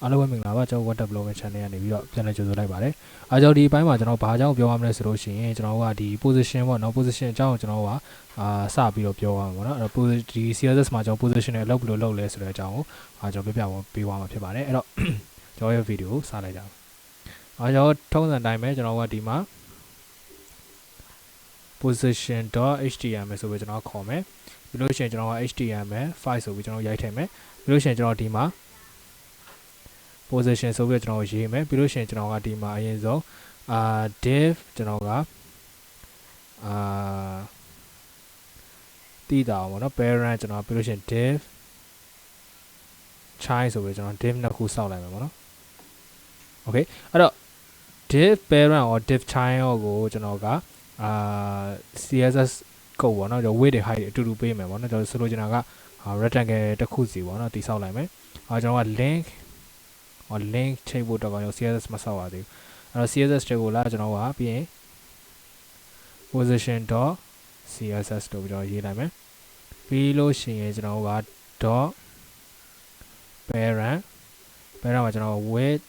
အားလုံးပဲမင်္ဂလာပါကျွန်တော် Water Blog Channel ကနေပြီးတော့ပြန်လည်ကြိုဆိုလိုက်ပါတယ်။အားကြောင့်ဒီအပိုင်းမှာကျွန်တော်ဘာကြောင့်ပြောရမလဲဆိုလို့ရှိရင်ကျွန်တော်ကဒီ position ပေါ့နော် position အကြောင်းကိုကျွန်တော်ကစပြီးတော့ပြောရမှာပေါ့နော်။အဲ့တော့ဒီ CSS မှာကျွန်တော် position နဲ့လုပ်ဘယ်လိုလုပ်လဲဆိုတဲ့အကြောင်းကိုကျွန်တော်ပြပေးသွားမှာဖြစ်ပါတယ်။အဲ့တော့ကျွန်တော်ရဲ့ video ကိုစလိုက်ကြအောင်။အားကြောင့်ထုံးစံတိုင်းပဲကျွန်တော်ကဒီမှာ position.html ဆိုပြီးကျွန်တော်ခေါ်မယ်။ပြီးလို့ရှိရင်ကျွန်တော်က html file ဆိုပြီးကျွန်တော်ရိုက်ထည့်မယ်။ပြီးလို့ရှိရင်ကျွန်တော်ဒီမှာposition ဆိုပြီးတော့ကျွန်တော်ရေးမယ်ပြီးလို့ရှိရင်ကျွန်တော်ကဒီမှာအရင်ဆုံးdiv ကျွန်တော်ကတည်တာပေါ့နော် parent ကျွန်တော်ပြီးလို့ရှိရင် div child ဆိုပြီးကျွန်တော် div နှစ်ခုစောက်လိုက်မယ်ပေါ့နော် okay အဲ့တော့ div parent or div child ကိုကျွန်တော်ကCSS ကိုပေါ့နော် width တွေ height တွေအတူတူပေးမယ်ပေါ့နော်ကျွန်တော်ဆိုလိုချင်တာက rectangle တစ်ခုစီပေါ့နော်တည်ဆောက်လိုက်မယ်ကျွန်တော်က link ချိန်ဖို့တော့ကျွန်တော် CSS မဆောက်ရသေးဘူးအဲ့တော့ CSS တွေကိုလာကျွန်တော်ကပြီးရင် position.css တို့ပြီးတော့ရေးလိုက်မယ်ပြီးလို့ရှိရင်ကျွန်တော်က .parent မှာကျွန်တော် width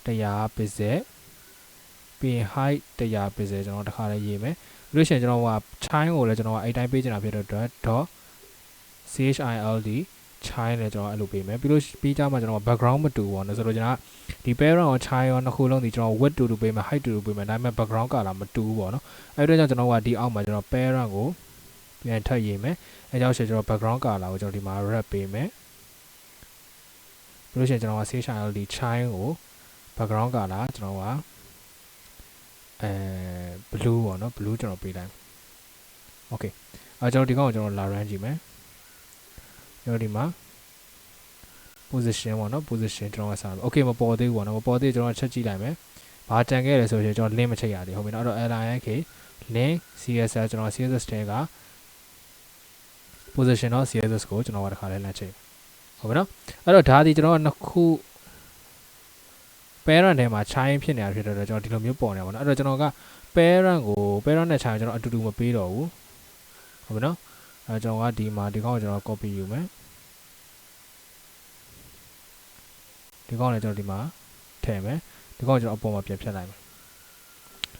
100 pixel ပြီးရင် height 100 pixel ကျွန်တော်တစ်ခါလေးရေးမယ်ပြီးလို့ရှိရင်ကျွန်တော်က child ကိုလည်းကျွန်တော်ကအဲ့တိုင်းပေးချင်တာဖြစ်တဲ့အတွက် .child child နဲ့ကျွန်တော်အဲ့လိုပေးမယ်ပြီးကြမှာကျွန်တော် background မတူဘူးเนาะဆိုတော့ကျွန်တော်ဒီ parent ရော child ရောနှစ်ခုလုံးဒီကျွန်တော် width တူတူပေးမယ် height တူတူပေးမယ်ဒါပေမဲ့ background color မတူဘူးပေါ့เนาะအဲ့တော့ကျွန်တော်ကဒီအောက်မှာကျွန်တော် parent ကိုပြန်ထပ်ရေးမယ်အဲကြောင့်ကျွန်တော် background color ကိုကျွန်တော်ဒီမှာ wrap ပေးမယ်ပြီးလို့ရှိရင်ကျွန်တော်က child ဒီ child ကို background color ကျွန်တော်ကblue ပေါ့เนาะ blue ကျွန်တော်ပေးလိုက် okay ကျွန်တော်ဒီကောင်ကိုကျွန်တော်လာ run ကြည့်မယ်ကျွန်တော်ဒီမှာ position ပေါ့နော် position ကျွန်တော်ကစမယ် okay မပေါ်သေးဘူးပေါ့နော်မပေါ်သေးကျွန်တော်ချက်ကြည့်လိုက်မယ်ဘာတန်ခဲ့လဲဆိုရင်ကျွန်တော် link မချိန်ရသေးဟုတ်ပြီနော်အဲ့တော့ link css ကျွန်တော် css တဲက position တော့ css ကိုကျွန်တော်ကတစ်ခါလဲလမ်းချိန်ဟုတ်ပြီနော်အဲ့တော့ဒါဒီကျွန်တော်ကနှစ်ခု parent ထဲမှာ child ဖြစ်နေတာဖြစ်တော့ကျွန်တော်ဒီလိုမျိုးပေါ်နေတာပေါ့နော်အဲ့တော့ကျွန်တော်က parent နဲ့ child ကျွန်တော်အတူတူမပေးတော့ဘူးဟုတ်ပြီနော်အဲ့ကျွန်တော်ကဒီမှာဒီကောင်ကိုကျွန်တော် copy ယူမယ်ဒီကောင်လည်းကျွန်တော်ဒီမှာထည့်မယ်ဒီကောင်ကျွန်တော်အပေါ်မှာပြန်ဖြတ်လိုက်မယ်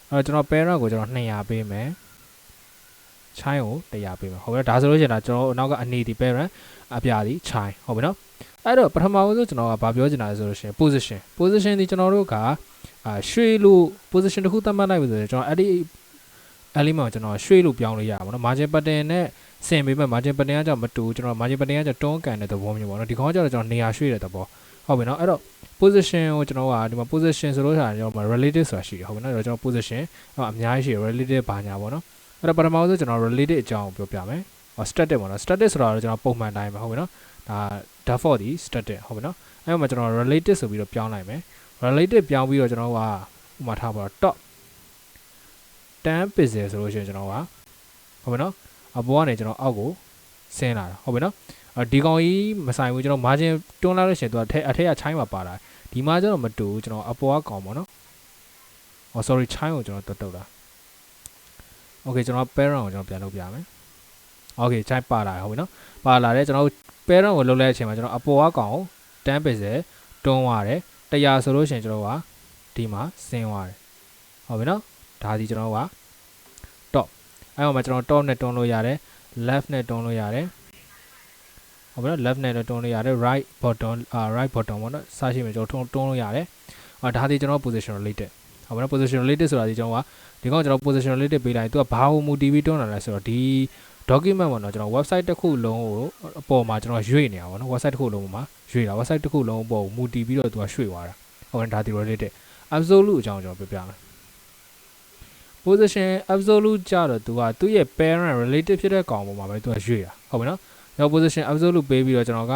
အဲ့တော့ကျွန်တော် parent ကိုကျွန်တော်200ပေးမယ် child ကို100ပေးမယ်ဟုတ်ပြီနော်ဒါဆိုလို့ရှိရင်ဒါကျွန်တော်နောက်ကအနီဒီ parent အပြာဒီ child ဟုတ်ပြီနော်အဲ့တော့ပထမဆုံးကျွန်တော်ကဘာပြောချင်တာလဲဆိုလို့ရှိရင် position ဒီကျွန်တော်တို့ကရွှေ့လို့ position တစ်ခုသတ်မှတ်လိုက်ပြီဆိုရင်ကျွန်တော်အဲ့ဒီ element ကိုကျွန်တော်ရွှေ့လို့ပြောင်းလို့ရပါဘောနော် margin pattern နဲ့ဆင်ပေးမဲ့ margin pattern ကကြောင့်မတူကျွန်တော် margin pattern ကကြောင့်တွန်းကန်တဲ့သဘောမျိုးပေါ့နော်ဒီကောင်ကကြောင့်ကျွန်တော်နေရာရွှေ့တဲ့သဘောဟုတ်ပြီနော်အဲ့တော့ position ကိုကျွန်တော်ကဒီမှာ position ဆိုလို့ဆိုတာကျွန်တော် relative ဆိုတာရှိတယ်ဟုတ်ပြီနော်အဲ့တော့ကျွန်တော် position အများကြီးရှိတယ် relative ဘာညာပေါ့နော်အဲ့တော့ပထမဆုံးကျွန်တော် relative အကြောင်းပြောပြမယ်static ပေါ့နော် static ဆိုတာတော့ကျွန်တော်ပုံမှန်တိုင်းပဲဟုတ်ပြီနော်ဒါ default ဒီ static ဟုတ်ပြီနော်အဲ့မှာကျွန်တော် relative ဆိုပြီးတော့ပြောင်းလိုက်မယ် relative ပြောင်းပြီးတော့ကျွန်တော်ကဥပမာထားပါတော့ top 10 pixel ဆိုလို့ရှိရင်ကျွန်တော်ကဟုတ်ပြီနော်အပေါ်ကနေကျွန်တော်အောက်ကိုဆင်းလာတာဟုတ်ပြီနော်ဒီကောင်ကြီးမဆိုင်ဘူးကျွန်တော် margin တွန်းလာလို့ရှိရင်သူအထက်က child မှာပါလာဒီမှာကျတော့မတူဘူးကျွန်တော်အပေါ်ကကောင်ပေါ့နော် sorry child ကိုကျွန်တော်တုတ်တာ okay ကျွန်တော် parent ကိုကျွန်တော်ပြန်လုပ်ပြမယ် okay child ပါလာဟုတ်ပြီနော်ပါလာတယ်ကျွန်တော် parent ကိုလုပ်လိုက်တဲ့အချိန်မှာကျွန်တော်အပေါ်ကကောင်ကို10 pixel တွန်းသွားတယ်100ဆိုလို့ရှိရင်ကျွန်တော်ကဒီမှာဆင်းသွားတယ်ဟုတ်ပြီနော်ဒါဒီကျွန်တော်က top အဲ့ဟိုမှာကျွန်တော် top နဲ့တွန်းလို့ရတယ် left နဲ့တွန်းလို့ရတယ်ဟုတ်ပြီနော် left နဲ့တွန်းလို့ရတယ် right bottom ပေါ့နော်စရှိမယ်ကျွန်တော်တွန်းလို့ရတယ်ဒါဒီကျွန်တော် position related ဟုတ်ပြီနော် position related ဆိုတာဒီကျွန်တော်ကဒီကောင်ကျွန်တော် position related ပေးလိုက်သူကဘာကိုမူတည်ပြီးတွန်းလာလဲဆိုတော့ဒီ document ပေါ့နော်ကျွန်တော် website တစ်ခုလုံးကိုအပေါ်မှာကျွန်တော်ရွေ့နေတာပေါ့နော် website တစ်ခုလုံးမှာရွေ့တာ website တစ်ခုလုံးအပေါ်ကိုမူတည်ပြီးတော့သူကရွှေ့သွားတာဟုတ်တယ်ဒါဒီ related absolute အကြောင်းကျွန်တော်ပြောပြမယ် position absolute ကြတော့သူကသူ့ရဲ့ parent related ဖြစ်တဲ့ကောင်ပေါ်မှာပဲသူကရွေ့တာဟုတ်ပြီနော်ကျွန်တော် position absolute ပေးပြီးတော့ကျွန်တော်က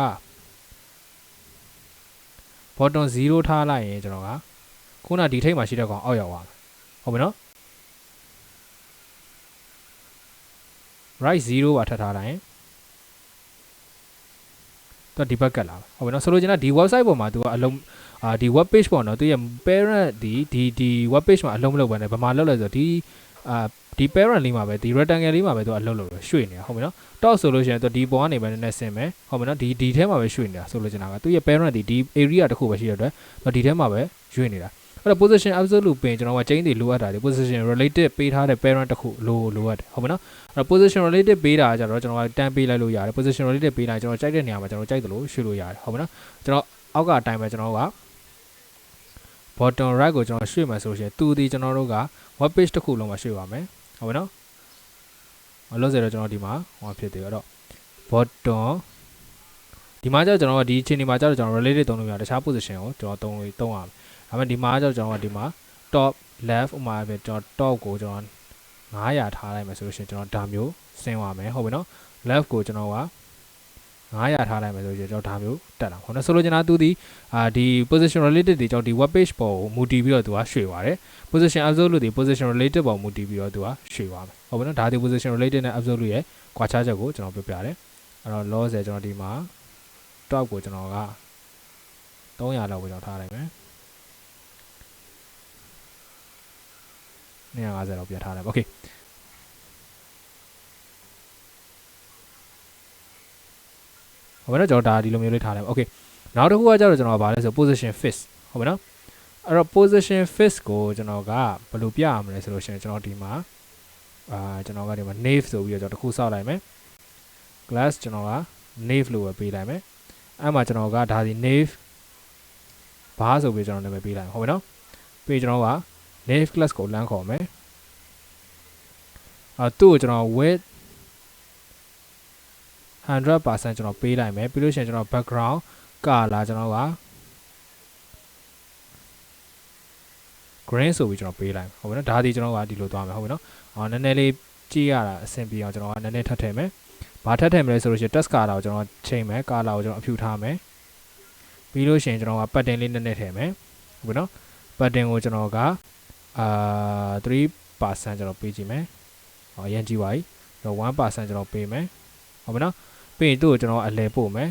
bottom 0ထားလိုက်ရင်ကျွန်တော်ကခုနဒီထိပ်မှာရှိတဲ့ကောင်အောက်ရောက်သွားမယ်ဟုတ်ပြီနော် right 0ပါထပ်ထားလိုက်ရင်သူဒီဘက်ကလာဟုတ်ပြီနော်ဆိုလိုချင်တာဒီ website ပေါ်မှာသူကအလုံးဒီ web page ပေါ့နော်သူရဲ့ parent ဒီ web page မှာအလုံးမလုပ်ဘဲနဲ့ဘာမှလုပ်လဲဆိုတော့ဒီ ဒီ parent လေးမှာပဲဒီ rectangle လေးမှာပဲသူအလုပ်လုပ်ရွှေ့နေတာဟုတ်ပြီနော်တော့ဆိုလို့ရှိရင်သူဒီပေါ်ကနေပဲနည်းနည်းဆင်းမယ်ဟုတ်ပြီနော်ဒီထဲမှာပဲရွှေ့နေတာဆိုလို့ချင်တာကသူရဲ့ parent ဒီ area တစ်ခုပဲရှိတဲ့အတွက်ဒီထဲမှာပဲရွှေ့နေတာအဲ့တော့ position absolute ပင်ကျွန်တော်က change တွေလိုအပ်တာဒီ position related ပေးထားတဲ့ parent တစ်ခုလိုအပ်တယ်ဟုတ်ပြီနော်အဲ့တော့ position related ပေးတာကြတော့ကျွန်တော်ကတန်းပေးလိုက်လို့ရတယ် position related ပေးလိုက်ကျွန်တော်ကြိုက်တဲ့နေရာမှာကျွန်တော်ကြိုက်သလိုရွှေ့လို့ရတယ်ဟုတ်ပြီနော်ကျွန်တော်အောက်ကအတိုင်းပဲကျွန်တော်က bottom right ကိုကျွန်တော်ရွှေ့မယ်ဆိုရှင်သူဒီကျွန်တော်တို့က web page တစ်ခုလုံးမှာရွှေ့ပါမယ်ဟုတ်ပြီနော်လို့ဆိုတော့ကျွန်တော်ဒီမှာဟောဖြစ်တယ်အဲ့တော့ bottom ဒီမှာကျတော့ကျွန်တော်ကဒီအချိန်ဒီမှာကျတော့ကျွန်တော် related သုံးလို့ရတခြား position ကိုကျွန်တော်သုံးရမယ်ဒါပေမဲ့ဒီမှာကျတော့ကျွန်တော်ကဒီမှာ top left ဥမာပဲကျွန်တော် top ကိုကျွန်တော်900ထားလိုက်မယ်ဆိုလို့ရှိရင်ကျွန်တော်ဒါမျိုးဆင်းသွားမယ်ဟုတ်ပြီနော် left ကိုကျွန်တော်က900ထားလိုက်မယ်ဆိုရင်ကျွန်တော်ဒါမျိုးတက်လာဟုတ်နော်ဆိုလိုချင်တာသူဒီဒီ position related တွေကျွန်တော်ဒီ web page ပေါ်ကိုမူတည်ပြီးတော့သူကရွှေ့ပါတယ် position absolute တွေ position related ပေါ်မူတည်ပြီးတော့သူကရွှေ့သွားမယ်ဟုတ်ပြီနော်ဒါဒီ position related နဲ့ absolute ရဲ့ကွာခြားချက်ကိုကျွန်တော်ပြပြတယ်အဲ့တော့ loss ကျွန်တော်ဒီမှာ top ကိုကျွန်တော်က300လောက်ပဲကျွန်တော်ထားလိုက်မယ်250လောက်ပြန်ထားလိုက်โอเคဟုတ်ပြီနော်ကျွန်တော်ဒါဒီလိုမျိုးလေးထားလိုက်โอเคနောက်တစ်ခုကကျတော့ကျွန်တော်ဗာလဲဆို position fix ဟုတ်ပြီနော်အဲ့တော့ position fix ကိုကျွန်တော်ကဘယ်လိုပြရမလဲဆိုလို့ရှိရင်ကျွန်တော်ဒီမှာကျွန်တော်ကဒီမှာ nave ဆိုပြီးတော့ကျွန်တော်တစ်ခုစောက်လိုက်မယ် class ကျွန်တော်က nave လို့ပဲပေးလိုက်မယ်အဲ့မှာကျွန်တော်ကဒါဒီ nave ဘာဆိုပြီးကျွန်တော်နာမည်ပေးလိုက်ဟုတ်ပြီနော်ပြီးကျွန်တော်က nave class ကိုလမ်းခေါ်မယ်သူ့ကိုကျွန်တော် width 100% ကျွန်တော်ပေးလိုက်မယ်ပြီးလို့ရှိရင်ကျွန်တော် background color ကျွန်တော်က green ဆိုပြီးကျွန်တော်ပေးလိုက်ဟုတ်ပြီနော်ဒါဒီကျွန်တော်ကဒီလိုသွားမယ်ဟုတ်ပြီနော်နည်းနည်းလေးကြည့်ရတာအဆင်ပြေအောင်ကျွန်တော်ကနည်းနည်းထပ်ထည့်မယ်ဘာထပ်ထည့်မလဲဆိုလို့ရှိရင် text color ကိုကျွန်တော်ချိန်မယ် color ကိုကျွန်တော်အဖြူထားမယ်ပြီးလို့ရှိရင်ကျွန်တော်က pattern လေးနည်းနည်းထည့်မယ်ဟုတ်ပြီနော် pattern ကိုကျွန်တော်က3% ကျွန်တော်ပေးကြည့်မယ်ရန်ကြည့်ပါပြီတော့ 1% ကျွန်တော်ပေးမယ်ဟုတ်ပြီနော်ပြီးရင်သူ့ကိုကျွန်တော်အလဲပို့မယ်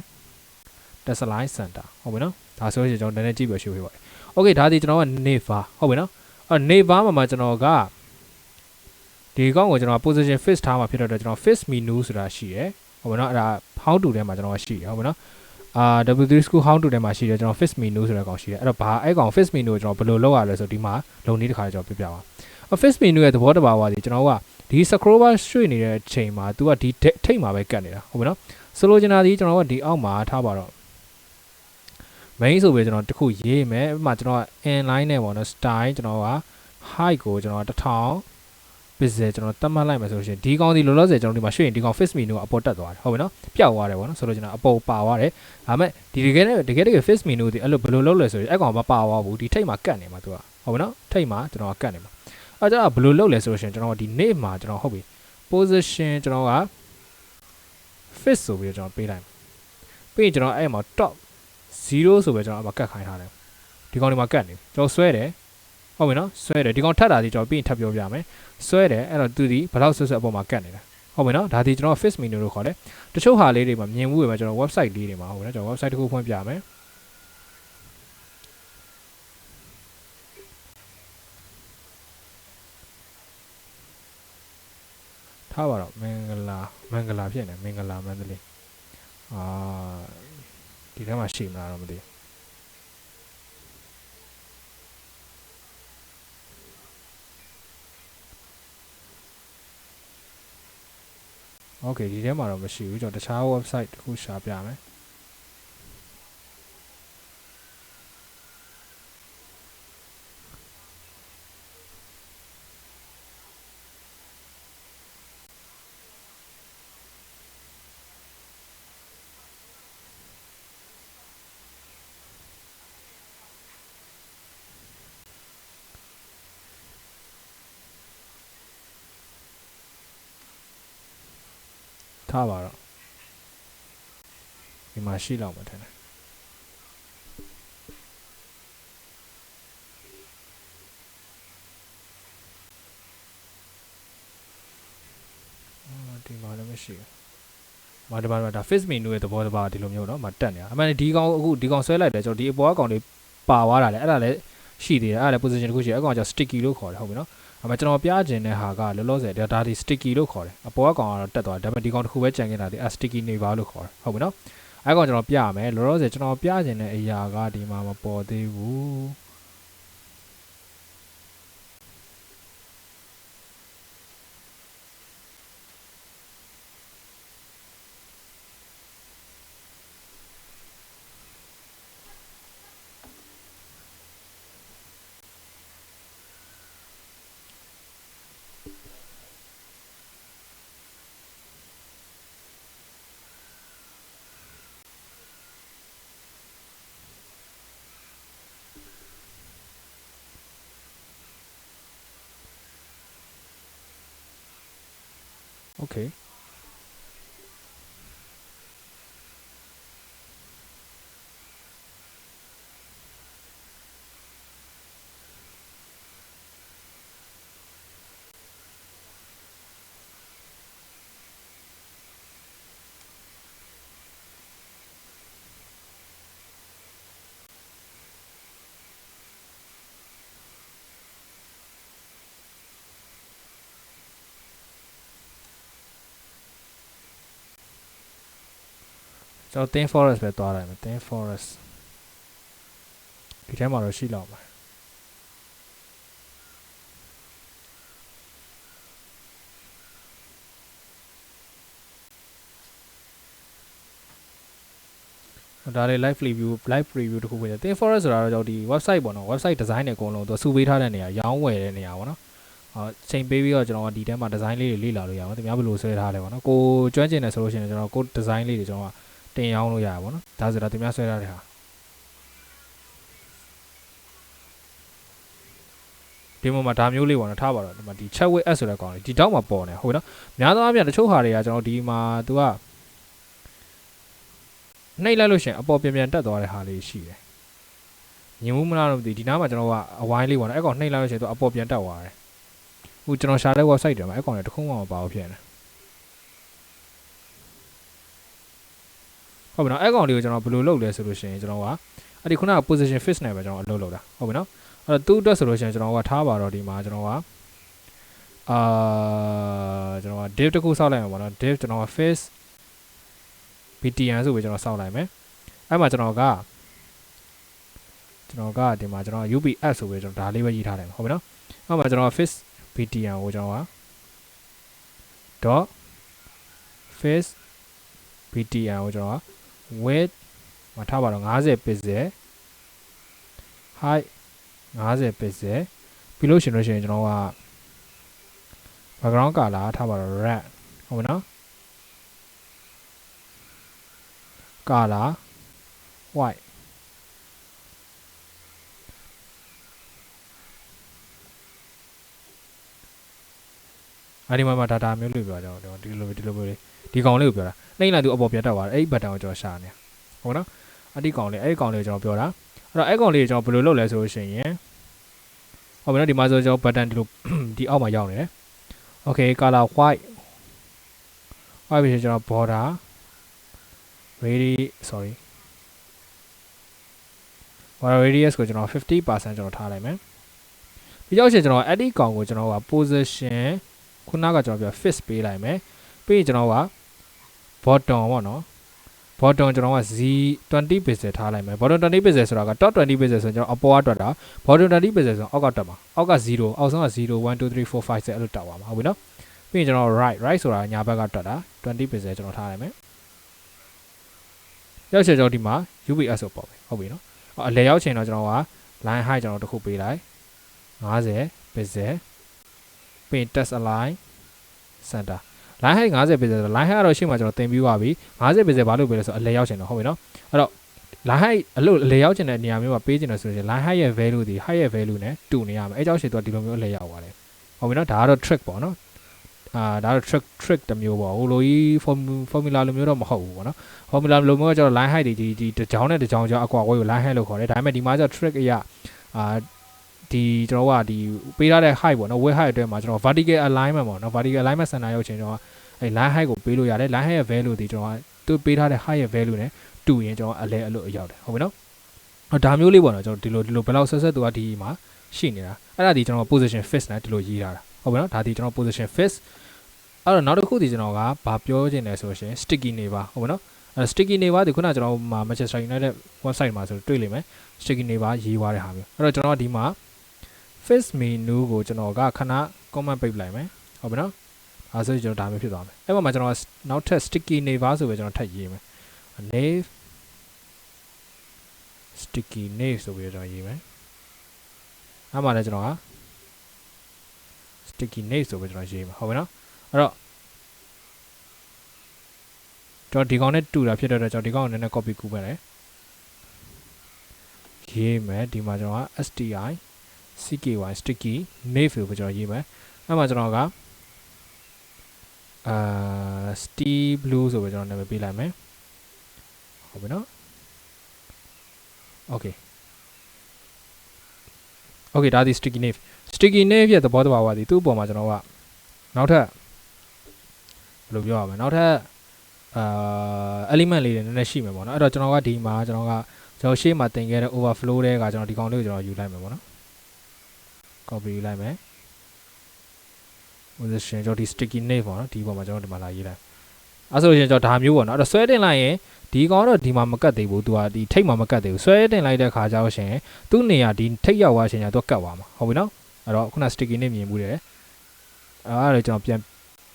test line center ဟုတ်ပြီနော်ဒါဆိုရင်ကျွန်တော်နည်းနည်းကြည့်ပြရှုပေးပါโอเคဒါဒီကျွန်တော်က neighbor ဟုတ်ပြီနော်neighbor မှာကျွန်တော်ကဒီကောင်းကိုကျွန်တော် position fix ထားမှာဖြစ်တော့ကျွန်တော် fix menu ဆိုတာရှိရယ်ဟုတ်ပြီနော်အဲ့ဒါ how to ထဲမှာကျွန်တော်ရှိရယ်ဟုတ်ပြီနော်w3 school how to ထဲမှာရှိတယ်ကျွန်တော် fix menu ဆိုတဲ့ကောင်ရှိတယ်အဲ့တော့ဘာအဲ့ကောင် fix menu ကိုကျွန်တော်ဘယ်လိုလုပ်ရလဲဆိုဒီမှာလုံနည်းတစ်ခါကျွန်တော်ပြပြပါ fix menu ရဲ့သဘောတဘာဝဒီကျွန်တော်ကဒီ scroll bar ရွှေ့နေတဲ့အချိန်မှာ तू ကဒီထိတ်မှာပဲကတ်နေတာဟုတ်ပြီနော်ဆိုလိုချင်တာဒီကျွန်တော်ကဒီအောက်မှာထားပါတော့ main ဆိုပြီးကျွန်တော်တခုရေးမယ်အဲ့မှာကျွန်တော်က inline နဲ့ပေါ့နော် style ကျွန်တော်က height ကိုကျွန်တော်1000 pixel ကျွန်တော်တတ်မှတ်လိုက်မယ်ဆိုလို့ရှိရင်ဒီကောင်ဒီလောလောဆယ်ကျွန်တော်ဒီမှာရွှေ့ရင်ဒီကောင် fix menu ကအပေါ်တက်သွားတယ်ဟုတ်ပြီနော်ပျောက်သွားတယ်ပေါ့နော်ဆိုတော့ကျွန်တော်အပေါ်ပါသွားတယ်ဒါပေမဲ့ဒီတကယ် fix menu ဒီအဲ့လိုဘယ်လိုလုပ်လဲဆိုရင်အဲ့ကောင်မပါသွားဘူးဒီထိတ်မှာကတ်နေမှာ तू ကဟုတ်ပြီနော်ထိတ်မှာကျွန်တော်ကတ်နေမှာအဲ့ဒါဘယ်လိုလုပ်လဲဆိုလို့ရှိရင်ကျွန်တော်ဒီ name မှာကျွန်တော်ဟုတ်ပြီ position ကျွန်တော်က fix ဆိုပြီးတော့ကျွန်တော်ပေးလိုက်ပြီးရင်ကျွန်တော်အဲ့မှာ top 0ဆိုပြီးကျွန်တော်အမကတ်ခိုင်းထားတယ်ဒီကောင်ဒီမှာကတ်နေကျွန်တော်ဆွဲတယ်ဟုတ်ပြီနော်ဆွဲတယ်ဒီကောင်ထပ်တာဒီကျွန်တော်ပြီးရင်ထပ်ပြောပြမယ်ဆွဲတယ်အဲ့တော့သူဒီဘယ်လောက်ဆွဲအပေါ်မှာကတ်နေတာဟုတ်ပြီနော်ဒါဒီကျွန်တော် fix menu လို့ခေါ်တယ်တချို့ဟာလေးတွေမှာမြင်မှုတွေမှာကျွန်တော် website လေးတွေမှာဟုတ်ပြီနော်ကျွန်တော် website တစ်ခုဖွင့်ပြမယ်ထားပါတော့မင်္ဂလာဖြစ်နေမင်္ဂလာမန္တလေးဒီထဲမှာရှိမလားတော့မသိဘူးโอเคဒီထဲမှာတော့မရှိဘူးကျွန်တော်တခြား website တစ်ခုရှာပြမယ်ထားပါတော့ဒီမှာရှိလောက်မှထင်တယ်ဒီမှာလည်းမရှိဘူးမတပါဒါ face menu ရဲ့သဘောတဘာဒီလိုမျိုးเนาะမတက်နေတာအမှန်ဒီကောင်အခုဒီကောင်ဆွဲလိုက်တယ်ကျွန်တော်ဒီအပေါ်အကောင်လေးပါသွားတာလေအဲ့ဒါလည်းရှိသေးတယ်အဲ့ဒါလည်း position တစ်ခုရှိတယ်အဲ့ကောင်ကျ sticky လို့ခေါ်တယ်ဟုတ်ပြီเนาะ အမကျွန်တော်ပြခြင်းတဲ့ဟာကလောလောဆယ်ဒါဒီ sticky လို့ခေါ်တယ်အပေါ်ကကောင်ကတော့တက်သွားတယ်ဒါပေမဲ့ဒီကောင်တစ်ခုပဲကြံခဲ့တာဒီ sticky နေပါလို့ခေါ်တယ်ဟုတ်ပြီနော်အဲ့ကောင်ကျွန်တော်ပြရမယ်လောလောဆယ်ကျွန်တော်ပြခြင်းတဲ့အရာကဒီမှာမပေါ်သေးဘူး Okay. So thin forest ပဲသွားလိုက်မယ် thin forest ဒီထဲမှာတော့ရှိလောက်ပါဒါလေး live review တခုပဲ thin forest ဆိုတာတော့ဒီ website ပေါ့နော် website design တွေအကုန်လုံးသူစုပေးထားတဲ့နေရာရောင်းဝယ်တဲ့နေရာပေါ့နော်ချိန်ပေးပြီးတော့ကျွန်တော်ကဒီထဲမှာ design လေးတွေလေ့လာလို့ရအောင်သူများဘယ်လိုဆွဲထားလဲပေါ့နော်ကိုကျွမ်းကျင်တယ်ဆိုလို့ရှိရင်ကျွန်တော်ကို design လေးတွေကျွန်တော်ကတင်ရောင်းလို့ရပါပေါ့နော်ဒါဆိုတာသူများဆွဲထားတဲ့ဟာဒီမှာဒါမျိုးလေးပေါ့နော်ထားပါတော့ဒီမှာဒီ chat with s ဆိုတဲ့ကောင်လေးဒီတောက်မှာပေါ်နေဟုတ်နော်များသောအားဖြင့်တချို့ဟာတွေကကျွန်တော်ဒီမှာသူကနှိပ်လိုက်လို့ရှိရင်အပေါ်ပြန်တက်သွားတဲ့ဟာလေးရှိတယ်ညင်မှုမလားတော့မသိဒီနားမှာကျွန်တော်ကအဝိုင်းလေးပေါ့နော်အဲ့ကောင်နှိပ်လိုက်လို့ရှိရင်သူအပေါ်ပြန်တက်သွားတယ်ဟိုကျွန်တော်ရှာတဲ့ website တွေမှာအဲ့ကောင်တွေတခုမှမပါဘူးဖြစ်နေဟုတ်ပြီနော်အဲ့ကောင်လေးကိုကျွန်တော်ဘယ်လိုလုပ်လဲဆိုလို့ရှိရင်ကျွန်တော်ကအဲ့ဒီခုနက position fix နဲ့ပဲကျွန်တော်အလုပ်လုပ်တာဟုတ်ပြီနော်အဲ့တော့သူ့အတွက်ဆိုလို့ရှိရင်ကျွန်တော်ကထားပါတော့ဒီမှာကျွန်တော်ကကျွန်တော်က div တခုစောက်လိုက်မှာပေါ့နော် div ကျွန်တော်က fix btn ဆိုပြီးကျွန်တော်စောက်လိုက်မယ်အဲ့မှာကျွန်တော်ကဒီမှာကျွန်တော် ubs ဆိုပြီးကျွန်တော်ဒါလေးပဲရေးထားတယ်ဟုတ်ပြီနော်အဲ့မှာကျွန်တော် fix btn ကိုကျွန်တော်က dot fix btn ကိုကျွန်တော်က width မှာထားပါတော့50 pixel height 50 pixel ပြီးလို့ရှိရင်ကျွန်တော်က background color ထားပါတော့ red ဟုတ်ပြီနော် color white အဲ့ဒီမှာ data မျိုးလို့ပြောကြတော့ဒီလိုမျိုးလေးဒီကောင်လေးကိုပြောတာနှိမ့်လိုက်သူအပေါ်ပြတ်တက်သွားတယ်အဲ့ဒီ button ကိုကျွန်တော်ရှာနေဟုတ်နော်အဲ့ဒီကောင်လေးကိုကျွန်တော်ပြောတာအဲ့တော့အဲ့ကောင်လေးကိုကျွန်တော်ဘယ်လိုလုပ်လဲဆိုလို့ရှိရင်ဟုတ်ပြီနော်ဒီမှာဆိုကျွန်တော် button ဒီလိုဒီအောက်မှာရောက်နေတယ် okay color white ပြီးကျွန်တော် border radius ကိုကျွန်တော် 50% ကျွန်တော်ထားလိုက်မယ်ပြီးတော့ကျွန်တော်အဲ့ဒီကောင်ကိုကျွန်တော်က position ခုနကကျွန်တော်ပြော fix ပေးလိုက်မယ်ပြီးရင်ကျွန်တော်က bottom ပေါ့နော် bottom ကျွန်တော်က 20 pixel ထားလိုက်မယ် bottom 20 pixel ဆိုတာက top 20 pixel ဆိုကျွန်တော်အပေါ်ကတွက်တာ bottom 20 pixel ဆိုအောက်ကတွက်မှာအောက်က0အောက်ဆုံးက0 1 2 3 4 5 6အဲ့လိုတက်သွားမှာဟုတ်ပြီနော်ပြီးရင်ကျွန်တော် right ဆိုတာညာဘက်ကတွက်တာ20 pixel ကျွန်တော်ထားလိုက်မယ်ရောက်ချင်ကျွန်တော်ဒီမှာ ubs ဆိုပေါ့ပဲဟုတ်ပြီနော်အလဲရောက်ချင်တော့ကျွန်တော်က line height ကျွန်တော်တစ်ခုပေးလိုက်50 pixel ပြီး text align center line height 50 pixel line height ကတော့ရှေ့မှာကျွန်တော်သင်ပြီးပါပြီ50 pixel ဘာလို့ပေးလဲဆိုအလဲရောက်ချင်တော့ဟုတ်ပြီနော်အဲ့တော့ line height အလဲရောက်ချင်တဲ့နေရာမျိုးမှာပေးချင်တယ်ဆိုရင် line height ရဲ့ value ဒီ height ရဲ့ value နဲ့တူနေရမယ်အဲကြောင့်ရှေ့တော့ဒီလိုမျိုးအလဲရောက်သွားတယ်ဟုတ်ပြီနော်ဒါကတော့ trick ပေါ့နော်ဒါတော့ trick တစ်မျိုးပေါ့ဟိုလိုကြီး formula လိုမျိုးတော့မဟုတ်ဘူးပေါ့နော် formula လိုမျိုးကကျတော့ line height ဒီတစ်ကြောင်းနဲ့တစ်ကြောင်းကြောင်းအကွာဝေးကို line height လို့ခေါ်တယ်ဒါပေမဲ့ဒီမှာကျတော့ trick အရာဒီကျွန်တော်ကဒီပေးထားတဲ့ height ပေါ့နော် width height အတွက်မှာကျွန်တော် vertical alignment ပေါ့နော် vertical alignment center ရောက်ချင်ကျွန်တော်အဲ line height ကိုပေးလို့ရတယ် line height ရဲ့ value ဒီကျွန်တော်ကသူပေးထားတဲ့ height ရဲ့ value နဲ့တူရင်ကျွန်တော်အလဲအလို့ရောက်တယ်ဟုတ်ပြီနော် ဒါမျိုးလေးပေါ့နော်ကျွန်တော်ဒီလိုဘယ်လောက်ဆက်သူကဒီမှာရှိနေတာအဲ့ဒါဒီကျွန်တော် position fix နဲ့ဒီလိုရေးထားတာဟုတ်ပြီနော်ဒါဒီကျွန်တော် position fix အဲ့တော့နောက်တစ်ခုဒီကျွန်တော်ကဘာပြောချင်လဲဆိုရင် sticky နေပါဟုတ်ပြီနော်အဲ့ sticky နေပါဒီခုနကျွန်တော်Manchester United website မှာဆိုတွေ့လိမ့်မယ် sticky နေပါရေးသွားတဲ့ဟာမျိုးအဲ့တော့ကျွန်တော်ဒီမှာ fix menu ကိုကျွန်တော်ကခဏ comment ပိတ်လိုက်မယ်ဟုတ်ပြီနော်အဲ့ဆိုကျွန်တော်ဒါမျိုးဖြစ်သွားမယ်အဲ့မှာကျွန်တော်နောက်ထပ် sticky နေပါဆိုပဲကျွန်တော်ထပ်ရေးမယ် nave sticky nave ဆိုပြီးတော့ရေးမယ်အဲ့မှာလည်းကျွန်တော်က sticky nave ဆိုပြီးကျွန်တော်ရေးမယ်ဟုတ်ပြီနော်အဲ့တော့ကျွန်တော်ဒီကောင်နဲ့တူတာဖြစ်တဲ့အတွက်ကျွန်တော်ဒီကောင်ကိုနည်းနည်း copy ကူးမယ်လေရေးမယ်ဒီမှာကျွန်တော်က sti cky sticky nave ကိုကျွန်တော်ရေးမယ်အဲ့မှာကျွန်တော်ကsteel blue ဆိုပြီးကျွန်တော်နာမည်ပေးလိုက်မယ်ဟုတ်ပြီနော် okay ဒါဒီ sticky nave ရဲ့သဘောတဘာဝဒီသူ့အပေါ်မှာကျွန်တော်ကနောက်ထပ်ဘယ်လိုပြောရမလဲနောက်ထပ် element လေးတွေနည်းနည်းရှိမယ်ပေါ့နော်အဲ့တော့ကျွန်တော်ကဒီမှာကျွန်တော်ရှေ့မှာတင်ခဲ့တဲ့ overflow တွေကကျွန်တော်ဒီကောင်လေးကိုကျွန်တော်ယူလိုက်မယ်ပေါ့နော် copy ယူလိုက်မယ် position ကျွန်တော်ဒီ sticky nave ပေါ့နော်ဒီပေါ်မှာကျွန်တော်ဒီမှာလာရေးလိုက်အဲ့ဆိုရင်ကျွန်တော်ဒါမျိုးပေါ့နော်အဲ့တော့ဆွဲတင်လိုက်ရင်ဒီကောင်တော့ဒီမှာမကတ်သေးဘူးသူကဒီထိတ်မှာမကတ်သေးဘူးဆွဲတင်လိုက်တဲ့ခါကျတော့ရှင်သူ့နေရာဒီထိတ်ရောက်သွားရှင်ညာသူကတ်သွားမှာဟုတ်ပြီနော်အဲ့တော့ခုန sticky နဲ့မြင်မှုတယ်အဲ့ဒါကျွန်တော်ပြန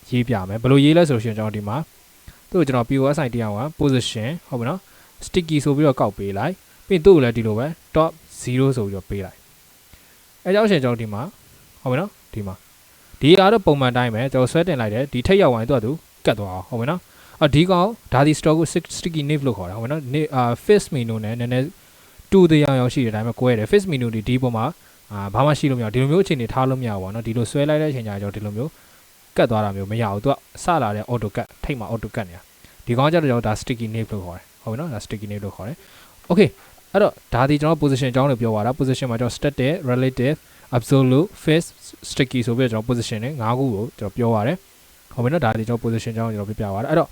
်ရေးပြမယ်ဘယ်လိုရေးလဲဆိုရှင်ကျွန်တော်ဒီမှာသူ့ကိုကျွန်တော် POS ID အောင်က position ဟုတ်ပြီနော် sticky ဆိုပြီးတော့ကောက်ပေးလိုက်ပြီးသူ့ကိုလည်းဒီလိုပဲ top 0ဆိုပြီးတော့ပေးလိုက်အဲ့ကြောင့်ရှင်ကျွန်တော်ဒီမှာဟုတ်ပြီနော်ဒီမှာဒီအားတော့ပုံမှန်တိုင်းပဲကျွန်တော်ဆွဲတင်လိုက်တယ်ဒီထိတ်ရောက်သွားရင်သူကသူကတ်သွားအောင်ဟုတ်ပြီနော်ဒီကောင်ဒါဒီ stock ကို sticky nave လို့ခေါ်တာဟုတ်ပြီနော်fix menu နဲ့နည်းနည်းတူတရားရောက်ရှိတဲ့အတိုင်းပဲကွဲတယ် fix menu ဒီပုံမှာဘာမှရှိလို့မရဒီလိုမျိုးအခြေအနေထားလို့မရဘူးပေါ့နော်ဒီလိုဆွဲလိုက်တဲ့အချိန်ကျတော့ဒီလိုမျိုးကတ်သွားတာမျိုးမရဘူးသူကစလာတဲ့ auto cut ထိတ်မှာ auto cut နေတာဒီကောင်ကျတော့ဒါ sticky nave လို့ခေါ်တယ်ဟုတ်ပြီနော်ဒါ sticky nave လို့ခေါ်တယ် okay အဲ့တော့ဒါဒီကျွန်တော် position အကြောင်းလို့ပြောသွားတာ position မှာကျွန်တော် static relative absolute fix sticky ဆိုပြီးတော့ကျွန်တော် position နဲ့၅ခုကိုကျွန်တော်ပြောရတယ်ဟုတ်ပြီနော်ဒါဒီကျွန်တော် position အကြောင်းကျွန်တော်ပြပြသွားတာအဲ့တော့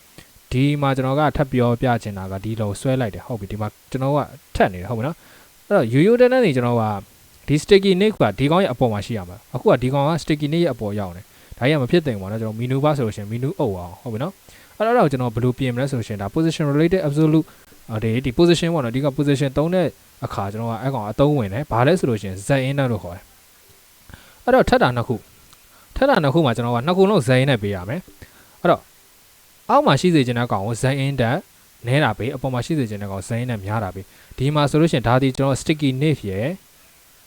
ဒီမှာကျွန်တော်ကထပ်ပြောပြချင်တာကဒီလိုဆွဲလိုက်တယ်ဟုတ်ပြီဒီမှာကျွန်တော်ကထပ်နေတယ်ဟုတ်ပြီနော်အဲ့တော့ရိုးတန်းနေကျွန်တော်ကဒီ sticky nave ကဒီကောင်ရဲ့အပေါ်မှာရှိရမှာအခုကဒီကောင်က sticky nave ရဲ့အပေါ်ရောက်နေဒါကြီးကမဖြစ်သင့်ဘူးပေါ့နော်ကျွန်တော် menu bar ဆိုလို့ရှိရင် menu အုပ်အောင်ဟုတ်ပြီနော်အဲ့တော့ကျွန်တော်ဘယ်လိုပြင်မလဲဆိုလို့ရှိရင်ဒါ position related absolute ဒီ position ပေါ့နော်ဒီက position သုံးတဲ့အခါကျွန်တော်ကအဲ့ကောင်အသုံးဝင်တယ်ဘာလဲဆိုလို့ရှိရင် z index လို့ခေါ်တယ်အဲ့တော့ထပ်တာနှစ်ခုမှာကျွန်တော်ကနှစ်ခုလုံး z index နဲ့ပေးရမယ်အဲ့တော့အောက်မှာရှိစေချင်တဲ့ကောင်ကို z index နဲတာပေးအပေါ်မှာရှိစေချင်တဲ့ကောင် z index များတာပေးဒီမှာဆိုလို့ရှိရင်ဒါဒီကျွန်တော် sticky nave ရဲ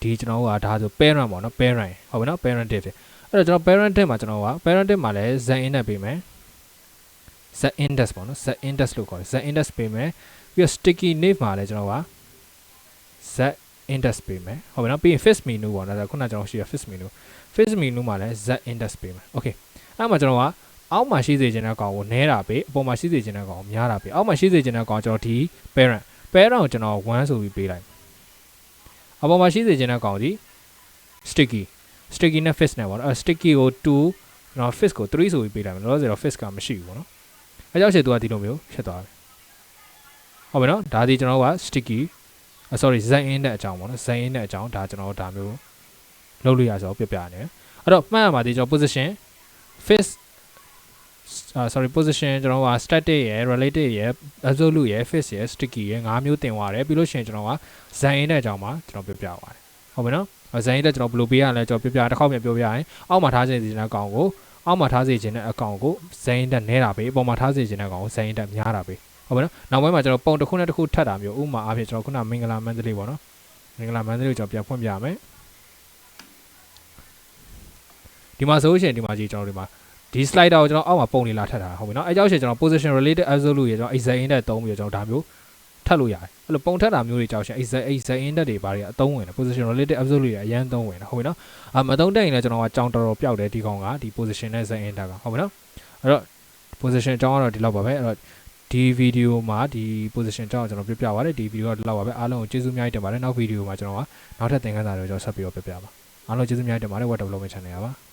့ဒီကျွန်တော်ကဒါဆို parent ပေါ့နော် parent ဟုတ်ပြီနော် parent div အဲ့တော့ကျွန်တော် parent div မှာကျွန်တော်က parent div မှာလည်း z index ပေးမယ် z index ပေါ့နော် z index လို့ခေါ်တယ် z index ပေးမယ်ပြီးတော့ sticky nave မှာလည်းကျွန်တော်က z index ပေးမယ်ဟုတ်ပြီနော်ပြီးရင် fix menu ပေါ့နော်ဒါခုနကျွန်တော်ရှိရ fix menu မှာလည်း z index ပေးမယ် okay အဲ့မှာကျွန်တော်ကအောက်မှာရှိစေချင်တဲ့ကောင်ကိုနဲတာပေးအပေါ်မှာရှိစေချင်တဲ့ကောင်ကိုများတာပေးအောက်မှာရှိစေချင်တဲ့ကောင်ကျွန်တော်ဒီ parent ကိုကျွန်တော်1ဆိုပြီးပေးလိုက်အပေါ်မှာရှိစေချင်တဲ့ကောင်ဒီ sticky နဲ့ fix နဲ့ပေါ့နော်sticky ကို2ကျွန်တော် fix ကို3ဆိုပြီးပေးလိုက်မယ်လောလောဆယ်တော့ fix ကမရှိဘူးပေါ့နော်အဲကြောင့်ရှေ့သူကဒီလိုမျိုးဖြစ်သွားတယ်ဟုတ်ပြီနော်ဒါဒီကျွန်တော်က sticky sorry z in တဲ့အကြောင်းပေါ့နော် z in တဲ့အကြောင်းဒါကျွန်တော်ဒါမျိုးလုပ်လို့ရဆိုပြပြနေအဲ့တော့မှတ်ရမှာဒီကျွန်တော် position fix sorry position ကျွန်တော်က static ရယ် related ရယ် absolute ရယ် fix ရယ် sticky ရယ်၅မျိုးတင်သွားတယ်ပြီးလို့ရှိရင်ကျွန်တော်က z in တဲ့အကြောင်းမှာကျွန်တော်ပြပြသွားတယ်ဟုတ်ပြီနော် z in တဲ့ကျွန်တော်ဘယ်လိုပေးရလဲကျွန်တော်ပြပြတစ်ခေါက်ပြန်ပြောပြရင်အောက်မှာထားစေချင်တဲ့အကောင်ကိုအောက်မှာထားစေချင်တဲ့အကောင်ကို z in တဲ့နဲတာပေးအပေါ်မှာထားစေချင်တဲ့အကောင်ကို z in တဲ့များတာပေးဟုတ်ပြီနော်နောက်ပိုင်းမှာကျွန်တော်ပုံတစ်ခုနဲ့တစ်ခုထပ်တာမျိုးဥပမာအားဖြင့်ကျွန်တော်ခုနမင်္ဂလာမန္တလေးပေါ့နော်မင်္ဂလာမန္တလေးကိုကျွန်တော်ပြန်ဖွင့်ပြရမယ်ဒီမှာဆိုရှင်ဒီမှာကြီးကျွန်တော်ဒီမှာဒီ slider ကိုကျွန်တော်အောက်မှာပုံနေလာထပ်တာဟုတ်ပြီနော်အဲကြောင့်ရှင်ကျွန်တော် position related absolute ရေကျွန်တော် z index သုံးပြီးတော့ကျွန်တော်ဒါမျိုးထပ်လို့ရတယ်အဲ့လိုပုံထပ်တာမျိုးတွေကြောင့်ရှင် z index တွေဘာတွေအသုံးဝင်တယ် position related absolute တွေအရင်သုံးဝင်တယ်ဟုတ်ပြီနော်မသုံးတဲ့ရင်လည်းကျွန်တော်ကကြောင်တော်တော်ပျောက်တယ်ဒီကောင်ကဒီ position နဲ့ z index ကဟုတ်ပြီနော်အဲ့တော့ position အကြောင်းကတော့ဒီလောက်ပါပဲအဲ့တော့ဒီဗီဒီယိုမှာဒီ position အကြောင်းကျွန်တော်ပြပြပါတယ်ဒီဗီဒီယိုကဒီလောက်ပါပဲအားလုံးကိုကျေးဇူးအများကြီးတင်ပါတယ်နောက်ဗီဒီယိုမှာကျွန်တော်ကနောက်ထပ်သင်ခန်းစာတွေကျွန်တော်ဆက်ပြီးတော့ပြပြပါအားလုံးကျေးဇူးအများကြီးတင်ပါတယ် web development channel ပါ